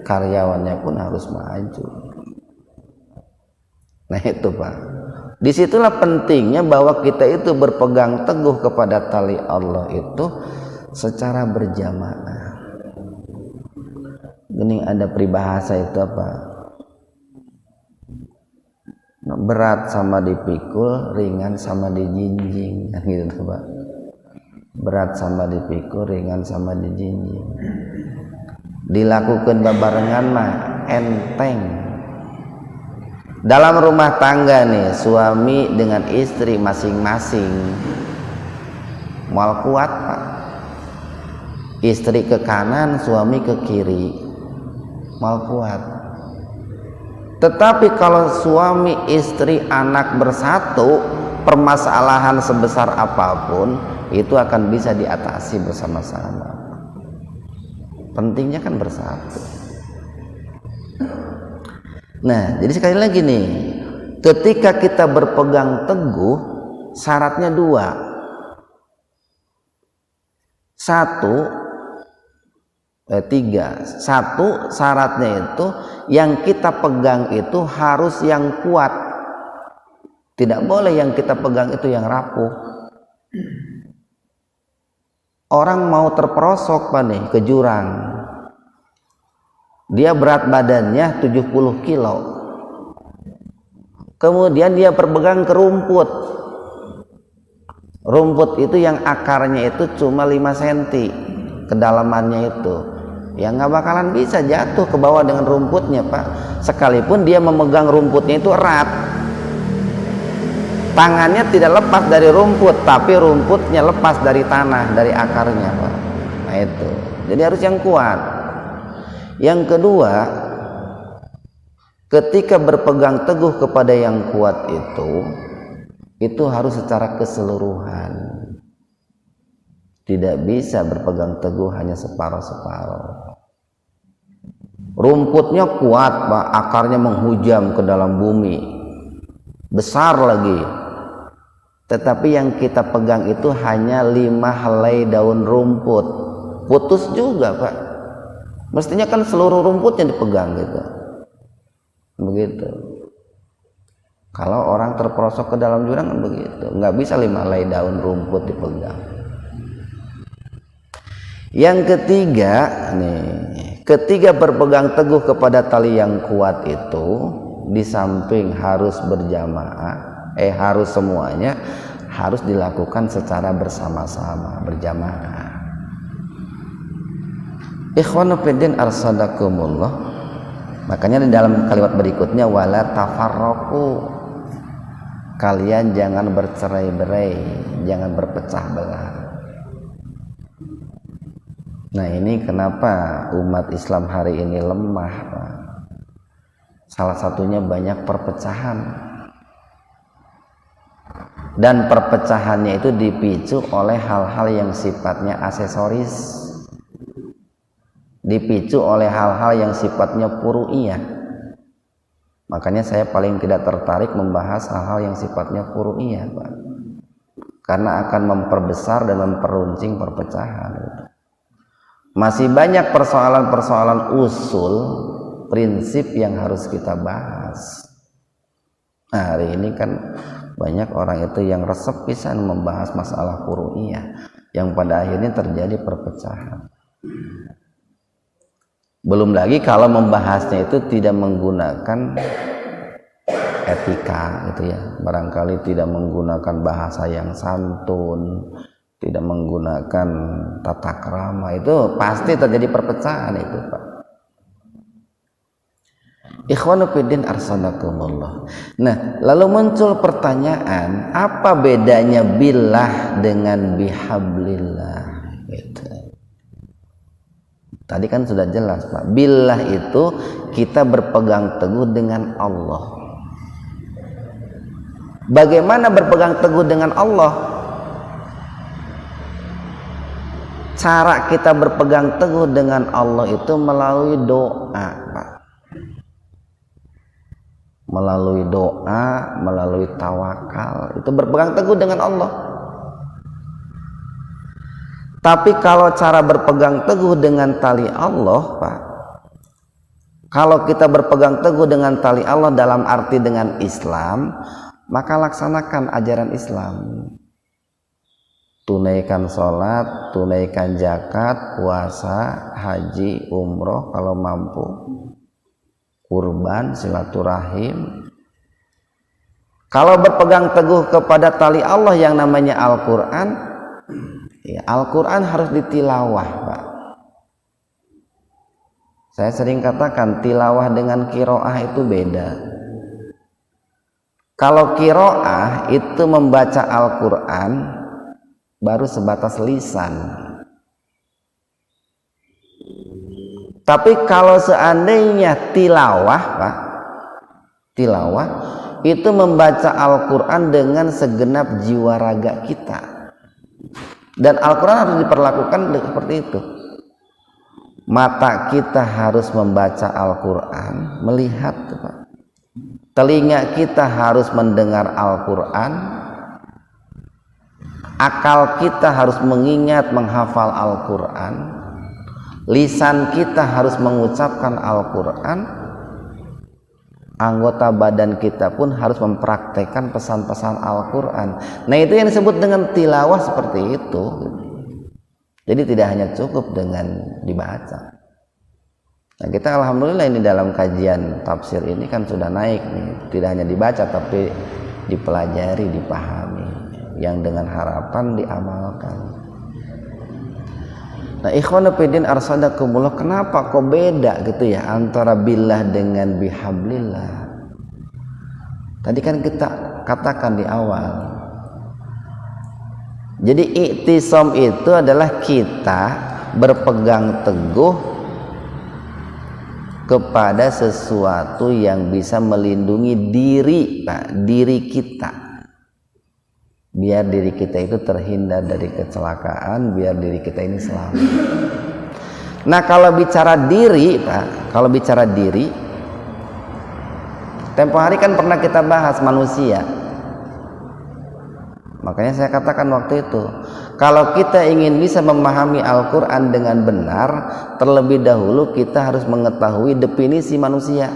karyawannya pun harus maju. Nah itu Pak, disitulah pentingnya bahwa kita itu berpegang teguh kepada tali Allah itu secara berjamaah. Gini ada peribahasa itu apa? Berat sama dipikul, ringan sama dijinjing, kan gitu Pak. Berat sama dipikul, ringan sama dijinjing. Dilakukan babarengan mah enteng. Dalam rumah tangga nih, suami dengan istri masing-masing mal kuat Pak. Istri ke kanan, suami ke kiri, mal kuat. Tetapi kalau suami, istri, anak bersatu, permasalahan sebesar apapun itu akan bisa diatasi bersama-sama. Pentingnya kan bersatu. Nah, jadi sekali lagi nih, ketika kita berpegang teguh, syaratnya dua. Tiga. Satu, syaratnya itu yang kita pegang itu harus yang kuat. Tidak boleh yang kita pegang itu yang rapuh. Orang mau terperosok Pak nih ke jurang. Dia berat badannya 70 kilo. Kemudian dia berpegang ke rumput. Rumput itu yang akarnya itu cuma 5 cm kedalamannya itu. Ya nggak bakalan bisa jatuh ke bawah dengan rumputnya Pak. Sekalipun dia memegang rumputnya itu erat. Tangannya tidak lepas dari rumput, tapi rumputnya lepas dari tanah, dari akarnya Pak. Nah itu, jadi harus yang kuat. Yang kedua, ketika berpegang teguh kepada yang kuat itu harus secara keseluruhan. Tidak bisa berpegang teguh hanya separuh-separuh. Rumputnya kuat Pak, akarnya menghujam ke dalam bumi, besar lagi. Tetapi yang kita pegang itu hanya 5 helai daun rumput, putus juga Pak. Mestinya kan seluruh rumputnya dipegang gitu. Begitu. Kalau orang terperosok ke dalam jurang kan begitu, nggak bisa 5 helai daun rumput dipegang. Yang ketiga nih, ketiga berpegang teguh kepada tali yang kuat itu, di samping harus berjamaah, harus semuanya harus dilakukan secara bersama-sama, berjamaah. Ikhwanu fiddin arsadakumullah. Makanya di dalam kalimat berikutnya wala tafarraqu, kalian jangan bercerai-berai, jangan berpecah belah. Nah ini kenapa umat Islam hari ini lemah Pak? Salah satunya banyak perpecahan. Dan perpecahannya itu dipicu oleh hal-hal yang sifatnya aksesoris. dipicu oleh hal-hal yang sifatnya furu'iyah. Makanya saya paling tidak tertarik membahas hal-hal yang sifatnya furu'iyah, Pak, karena akan memperbesar dan memperuncing perpecahan. Masih banyak persoalan-persoalan usul prinsip yang harus kita bahas. Nah, hari ini kan banyak orang itu yang resep pisan membahas masalah furu'iyah, yang pada akhirnya terjadi perpecahan. Belum lagi kalau membahasnya itu tidak menggunakan etika gitu ya, barangkali tidak menggunakan bahasa yang santun, tidak menggunakan tata krama, itu pasti terjadi perpecahan itu, Pak. Ikhwanu fiddin arsalakumullah. Nah, lalu muncul pertanyaan, apa bedanya billah dengan bihablillah gitu. Tadi kan sudah jelas, Pak. Billah itu kita berpegang teguh dengan Allah. Bagaimana berpegang teguh dengan Allah? Cara kita berpegang teguh dengan Allah itu melalui doa, Pak. Melalui doa, melalui tawakal, itu berpegang teguh dengan Allah. Tapi kalau cara berpegang teguh dengan tali Allah, Pak, kalau kita berpegang teguh dengan tali Allah dalam arti dengan Islam, maka laksanakan ajaran Islam. Tunaikan sholat, tunaikan zakat, puasa, haji, umroh kalau mampu, kurban, silaturahim. Kalau berpegang teguh kepada tali Allah yang namanya Al-Quran, ya, Al-Quran harus ditilawah, Pak. Saya sering katakan tilawah dengan kiroah itu beda. Kalau kiroah itu membaca Al-Quran baru sebatas lisan. Tapi kalau seandainya tilawah, Pak, tilawah itu membaca Al-Quran dengan segenap jiwa raga kita. Dan Al-Quran harus diperlakukan seperti itu. Mata kita harus membaca Al-Quran, melihat, Pak. Telinga kita harus mendengar Al-Quran. Akal kita harus mengingat, menghafal Al-Quran. Lisan kita harus mengucapkan Al-Quran. Anggota badan kita pun harus mempraktekkan pesan-pesan Al-Quran. Nah, itu yang disebut dengan tilawah seperti itu. Jadi tidak hanya cukup dengan dibaca. Nah, kita alhamdulillah ini dalam kajian tafsir ini kan sudah naik nih. Tidak hanya dibaca tapi dipelajari, dipahami, yang dengan harapan diamalkan. Nah, ikhwanu fiddin arsadakumullah, kenapa kok beda gitu ya antara billah dengan bihablillah? Tadi kan kita katakan di awal. Jadi iktisam itu adalah kita berpegang teguh kepada sesuatu yang bisa melindungi diri, Pak, diri kita. Biar diri kita itu terhindar dari kecelakaan, biar diri kita ini selamat. Nah, kalau bicara diri, Pak, kalau bicara diri, tempo hari kan pernah kita bahas manusia. Makanya saya katakan waktu itu, kalau kita ingin bisa memahami Al-Quran dengan benar, terlebih dahulu kita harus mengetahui definisi manusia.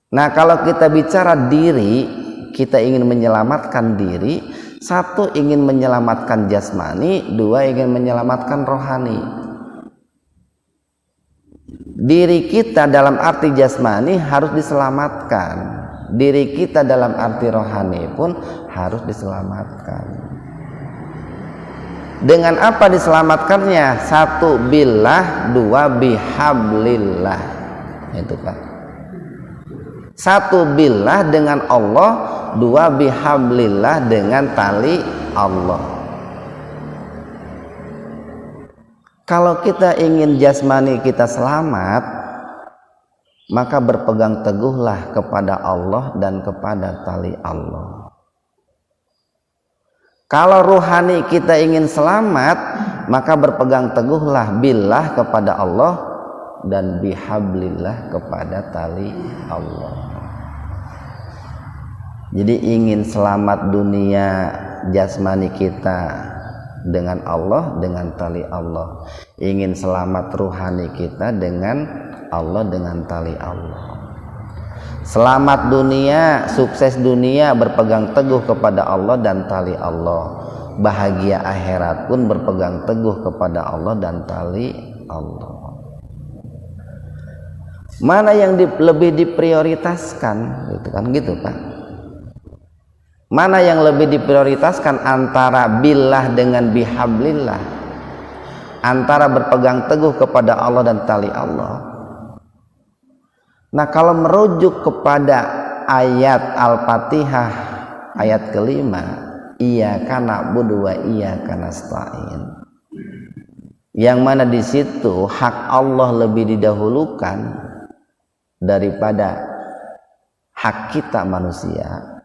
Nah, kalau kita bicara diri, kita ingin menyelamatkan diri, satu ingin menyelamatkan jasmani, dua ingin menyelamatkan rohani. Diri kita dalam arti jasmani harus diselamatkan, diri kita dalam arti rohani pun harus diselamatkan. Dengan apa diselamatkannya? Satu billah, dua bihablillah. Itu, Pak. Satu billah dengan Allah, dua bihablillah dengan tali Allah. Kalau kita ingin jasmani kita selamat, maka berpegang teguhlah kepada Allah dan kepada tali Allah. Kalau rohani kita ingin selamat, maka berpegang teguhlah billah kepada Allah dan bihablillah kepada tali Allah. Jadi ingin selamat dunia jasmani kita dengan Allah, dengan tali Allah. Ingin selamat ruhani kita dengan Allah, dengan tali Allah. Selamat dunia, sukses dunia berpegang teguh kepada Allah dan tali Allah. Bahagia akhirat pun berpegang teguh kepada Allah dan tali Allah. Mana yang lebih diprioritaskan, gitu kan, gitu Pak? Mana yang lebih diprioritaskan antara billah dengan bihablillah, antara berpegang teguh kepada Allah dan tali Allah? Nah, kalau merujuk kepada ayat Al-Fatihah ayat kelima, iyyaka na'budu wa iyyaka nasta'in, yang mana di situ hak Allah lebih didahulukan daripada hak kita manusia.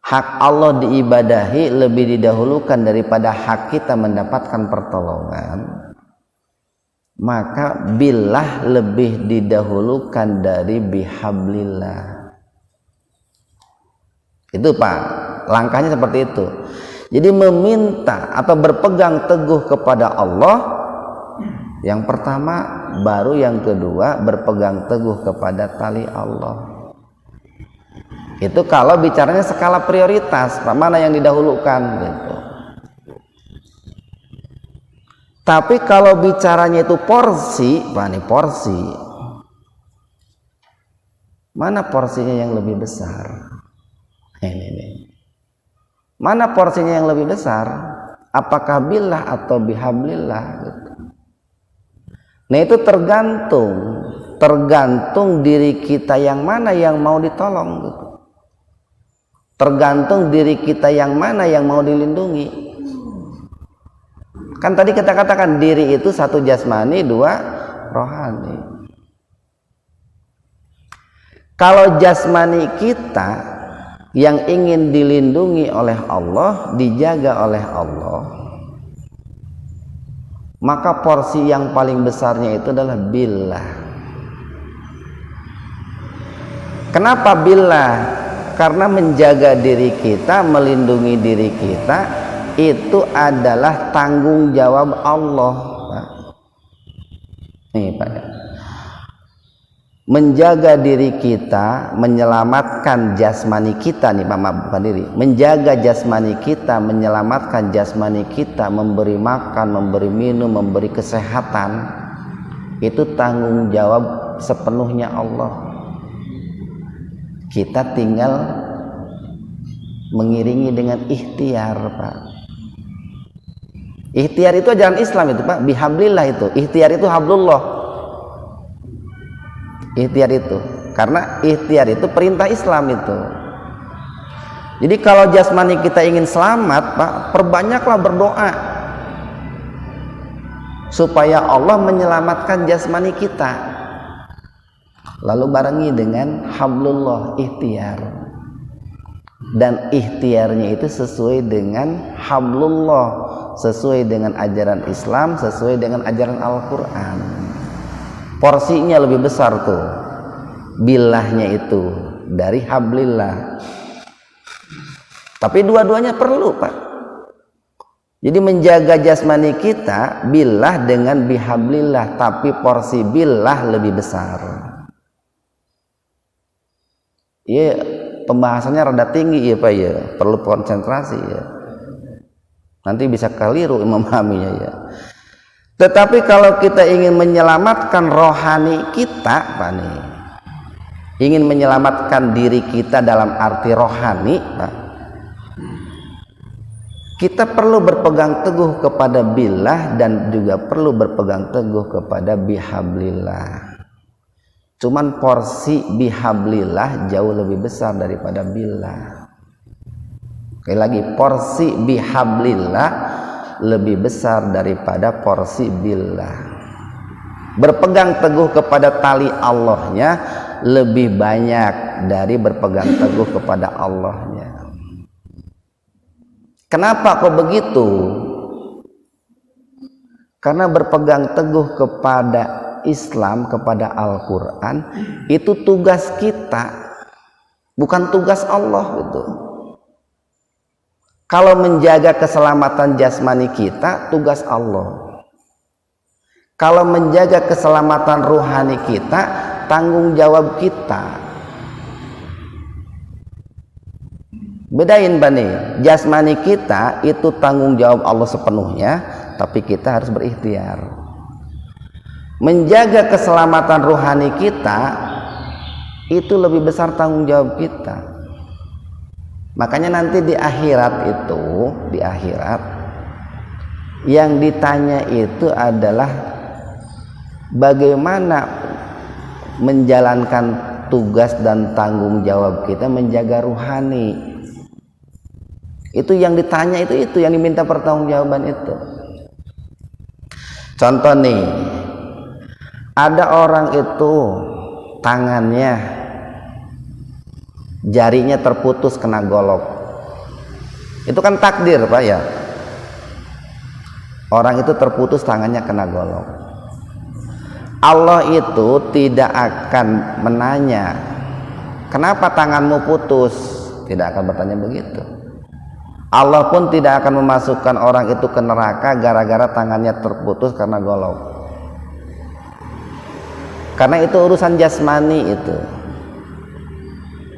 Hak Allah diibadahi lebih didahulukan daripada hak kita mendapatkan pertolongan. Maka billah lebih didahulukan dari bihablillah. Itu Pak, langkahnya seperti itu. Jadi meminta atau berpegang teguh kepada Allah yang pertama, baru yang kedua berpegang teguh kepada tali Allah. Itu kalau bicaranya skala prioritas, Pak, mana yang didahulukan gitu. Tapi kalau bicaranya itu porsi, Pak, nih porsi, mana porsinya yang lebih besar? Ini. Mana porsinya yang lebih besar? Apakah billah atau bihablillah? Gitu. Nah, itu tergantung diri kita yang mana yang mau ditolong. Gitu. Tergantung diri kita yang mana yang mau dilindungi. Kan tadi kita katakan diri itu satu jasmani, dua rohani. Kalau jasmani kita yang ingin dilindungi oleh Allah, dijaga oleh Allah, maka porsi yang paling besarnya itu adalah billah. Kenapa billah? Karena menjaga diri kita, melindungi diri kita, itu adalah tanggung jawab Allah, Pak. Nih Pak, menjaga diri kita, menyelamatkan jasmani kita nih Pak, bukan diri, menjaga jasmani kita, menyelamatkan jasmani kita, memberi makan, memberi minum, memberi kesehatan, itu tanggung jawab sepenuhnya Allah. Kita tinggal mengiringi dengan ikhtiar, Pak. Ikhtiar itu ajaran Islam itu, Pak. Bihablillah itu. Ikhtiar itu hablullah. Ikhtiar itu. Karena ikhtiar itu perintah Islam itu. Jadi kalau jasmani kita ingin selamat, Pak, perbanyaklah berdoa supaya Allah menyelamatkan jasmani kita. Lalu barengi dengan hablullah, ikhtiar. Dan ikhtiarnya itu sesuai dengan hablullah, sesuai dengan ajaran Islam, sesuai dengan ajaran Al-Quran. Porsinya lebih besar tuh, billahnya itu dari hablillah. Tapi dua-duanya perlu, Pak. Jadi menjaga jasmani kita billah dengan bihablillah, tapi porsi billah lebih besar. Iya, pembahasannya rada tinggi ya Pak ya, perlu konsentrasi ya. Nanti bisa keliru memahaminya ya. Tetapi kalau kita ingin menyelamatkan rohani kita, Pak nih, ingin menyelamatkan diri kita dalam arti rohani, Pak, kita perlu berpegang teguh kepada billah dan juga perlu berpegang teguh kepada bihablillah. Cuman porsi bihablillah jauh lebih besar daripada billah. Sekali lagi, porsi bihablillah lebih besar daripada porsi billah. Berpegang teguh kepada tali Allahnya lebih banyak dari berpegang teguh kepada Allahnya. Kenapa kok begitu? Karena berpegang teguh kepada Islam, kepada Al-Quran, itu tugas kita, bukan tugas Allah gitu. Kalau menjaga keselamatan jasmani kita, tugas Allah. Kalau menjaga keselamatan ruhani kita, tanggung jawab kita. Bedain Bani, jasmani kita itu tanggung jawab Allah sepenuhnya, tapi kita harus berikhtiar. Menjaga keselamatan ruhani kita itu lebih besar tanggung jawab kita. Makanya nanti di akhirat itu, di akhirat yang ditanya itu adalah bagaimana menjalankan tugas dan tanggung jawab kita menjaga ruhani. Itu yang ditanya, itu yang diminta pertanggungjawaban itu. Contoh nih, ada orang itu tangannya, jarinya terputus kena golok. Itu kan takdir Pak ya. Orang itu terputus tangannya kena golok. Allah itu tidak akan menanya, kenapa tanganmu putus? Tidak akan bertanya begitu. Allah pun tidak akan memasukkan orang itu ke neraka gara-gara tangannya terputus karena golok. Karena itu urusan jasmani itu.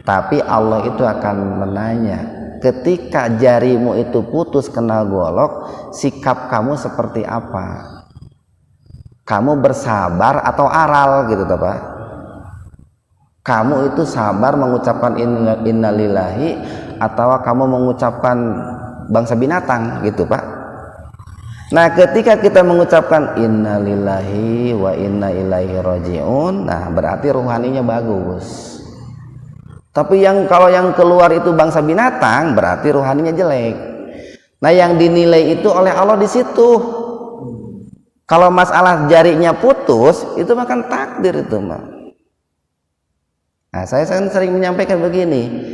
Tapi Allah itu akan menanya, ketika jarimu itu putus kena golok, sikap kamu seperti apa? Kamu bersabar atau aral gitu Pak? Kamu itu sabar mengucapkan innalillahi atau kamu mengucapkan bangsa binatang gitu Pak? Nah, ketika kita mengucapkan innalillahi wa inna ilaihi rajiun, nah berarti ruhaninya bagus. Tapi kalau yang keluar itu bangsa binatang, berarti ruhaninya jelek. Nah, yang dinilai itu oleh Allah di situ. Kalau masalah jarinya putus, itu makan takdir itu mah. Nah, saya sering menyampaikan begini.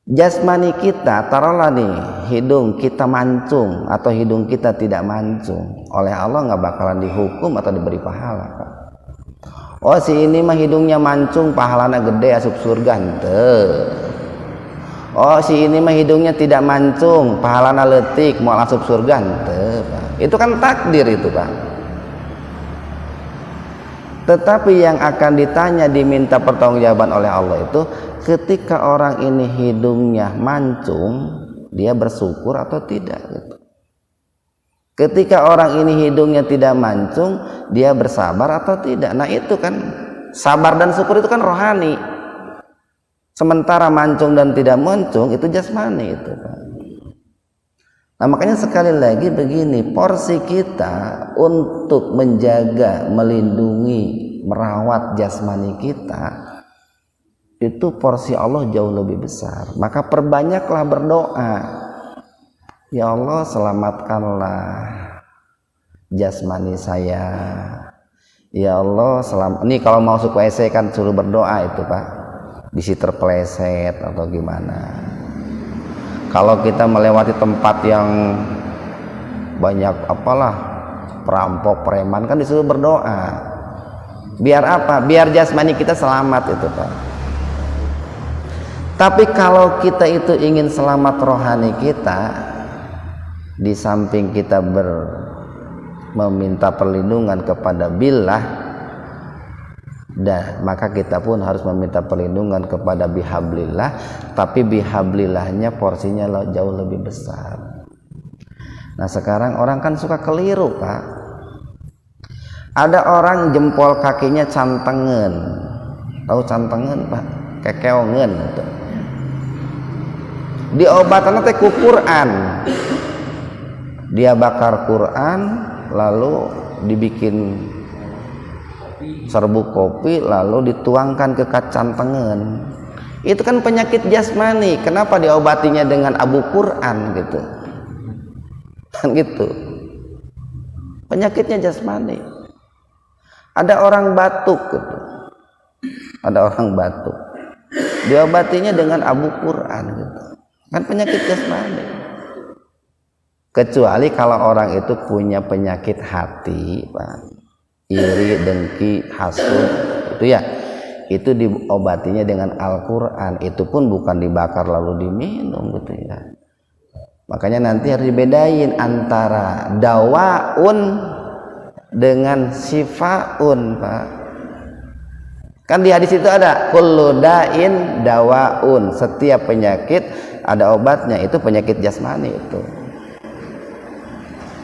Jasmani kita, taruhlah nih, hidung kita mancung atau hidung kita tidak mancung, oleh Allah nggak bakalan dihukum atau diberi pahala Pak. Oh, si ini mah hidungnya mancung, pahalanya gede, asup surga ente. Oh, si ini mah hidungnya tidak mancung, pahalanya letik, mau asup surga ente, Pak. Itu kan takdir itu Pak. Tetapi yang akan ditanya, diminta pertanggungjawaban oleh Allah itu, ketika orang ini hidungnya mancung, dia bersyukur atau tidak gitu. Ketika orang ini hidungnya tidak mancung, dia bersabar atau tidak. Nah itu kan, sabar dan syukur itu kan rohani. Sementara mancung dan tidak mancung itu jasmani itu Pak. Nah makanya sekali lagi begini, porsi kita untuk menjaga, melindungi, merawat jasmani kita, itu porsi Allah jauh lebih besar. Maka perbanyaklah berdoa, ya Allah selamatkanlah jasmani saya, ya Allah ini kalau mau masuk WC kan suruh berdoa itu Pak, bisi terpeleset atau gimana. Kalau kita melewati tempat yang banyak apalah perampok, preman, kan disuruh berdoa. Biar apa? Biar jasmani kita selamat itu Pak. Tapi kalau kita itu ingin selamat rohani kita, di samping kita meminta perlindungan kepada billah, maka kita pun harus meminta perlindungan kepada bihablillah, tapi bihablillahnya porsinya jauh lebih besar. Nah sekarang orang kan suka keliru Pak. Ada orang jempol kakinya cantengen, tahu cantengen Pak? Kekeongen gitu. Diobatan teh ku Quran, dia bakar Quran lalu dibikin serbuk kopi lalu dituangkan ke cantengen. Itu kan penyakit jasmani. Kenapa diobatinya dengan abu Quran gitu? Kan gitu. Penyakitnya jasmani. Ada orang batuk gitu. Ada orang batuk. Diobatinya dengan abu Quran gitu. Kan penyakit jasmani. kecuali kalau orang itu punya penyakit hati, Pak, iri, dengki, hasud, itu ya, itu diobatinya dengan Al-Quran. Itu pun bukan dibakar lalu diminum gitu ya. Makanya nanti harus dibedain antara dawaun dengan sifaun, Pak. Kan di hadis itu ada kullu da'in dawaun, setiap penyakit ada obatnya, itu penyakit jasmani itu.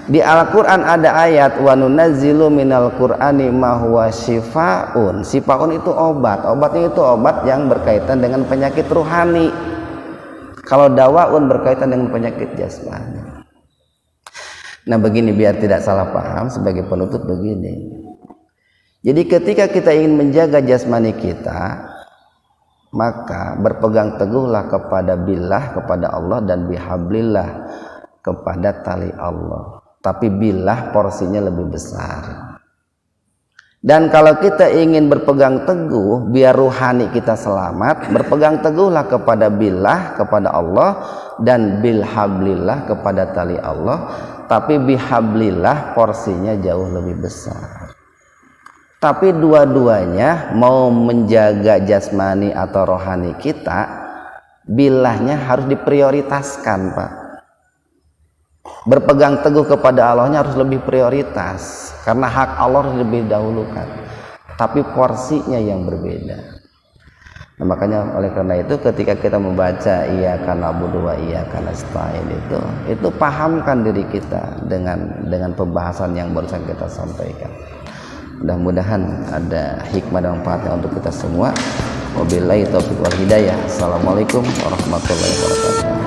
Di Al-Quran ada ayat wa nunazzilu minal qur'ani ma huwa shifaun. Shifaun itu obat. Obatnya itu obat yang berkaitan dengan penyakit ruhani. Kalau dawaun berkaitan dengan penyakit jasmani. Nah begini, biar tidak salah paham, sebagai penutup begini. Jadi ketika kita ingin menjaga jasmani kita, maka berpegang teguhlah kepada billah, kepada Allah, dan bihablillah, kepada tali Allah. Tapi billah porsinya lebih besar. Dan kalau kita ingin berpegang teguh biar ruhani kita selamat, berpegang teguhlah kepada billah, kepada Allah, dan bilhablillah, kepada tali Allah. Tapi bihablillah porsinya jauh lebih besar. Tapi dua-duanya mau menjaga jasmani atau rohani kita, billahnya harus diprioritaskan, Pak. Berpegang teguh kepada Allahnya harus lebih prioritas, karena hak Allah harus lebih dahulukan, tapi porsinya yang berbeda. Nah, makanya oleh karena itu ketika kita membaca iyyaka na'budu wa iyyaka nasta'in, itu pahamkan diri kita dengan pembahasan yang barusan kita sampaikan. Mudah-mudahan ada hikmah dan manfaatnya untuk kita semua. Wabillahi taufiq wal hidayah. Assalamualaikum warahmatullahi wabarakatuh.